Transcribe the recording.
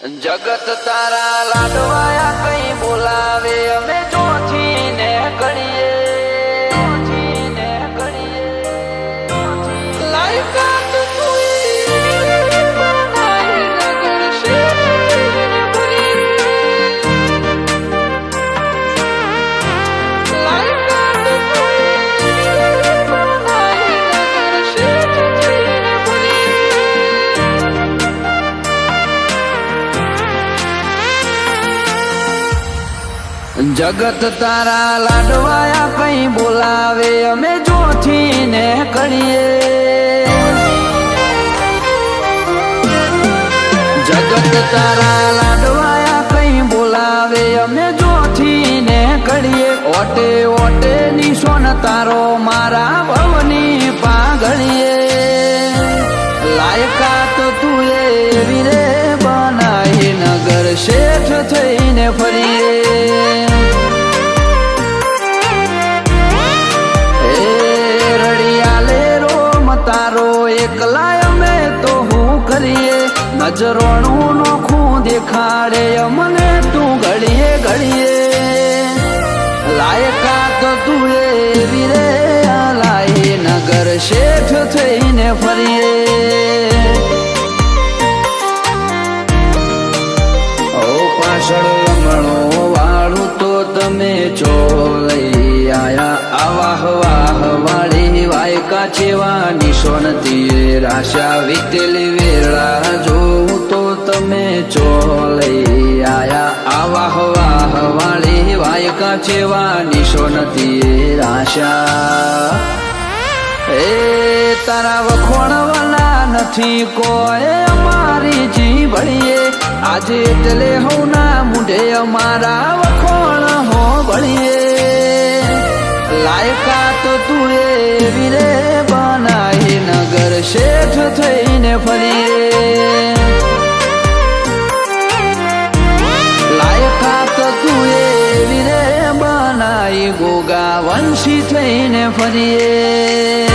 જગત તારા લાડવાયા કઈ બોલાવે અમે જોથી ને કરીએ લાયકાત તુઈ બનાઈ નગર શેઠ લાયકાત તુઈ બનાઈ નગર શેઠ જગત તારા લાડવાયા કઈ બોલાવે અમે જોથી ને કરીએ જગત તારા લાડવાયા કઈ બોલાવે અમે જોથી ને કરીએ ઓટે ઓટે નિશોન તારો મારા ભવની પાઘડીએ લાયકાત તું એવી રે બનાઈ નગર શેઠ થઈને ફરીએ તારો એકલા અમે તો હું કરીએ નજરોનું નોખું દેખાડે અમને તું ઘડીએ ઘડીએ લાયકાત તું એવી રે લાઈ નગર શેઠ થઈને ફરીએ ઓ પાછળ લમણો વાળું તો તમે છો લઈ આયા આવાહ વાહ વાળી વાયકા ચેવા નિશોનતી રાશા વીતેલી વેળા જોઉં તો તમે ચો લઈ આયા આવાહ વાહ વાળી વાયકા ચેવા નિશોનતી રાશા એ તારા વખોણવાના નથી કોઈ અમારી જીભડીએ આજે એટલે હું ના મુઢે અમારા વખોણ હો ભણીએ લાયકાત તું એવી રે બનાઈ નગર શેઠ થઈને ફરીએ લાયકાત તું એવી રે બનાઈ ગોગા વંશી થઈને ફરીએ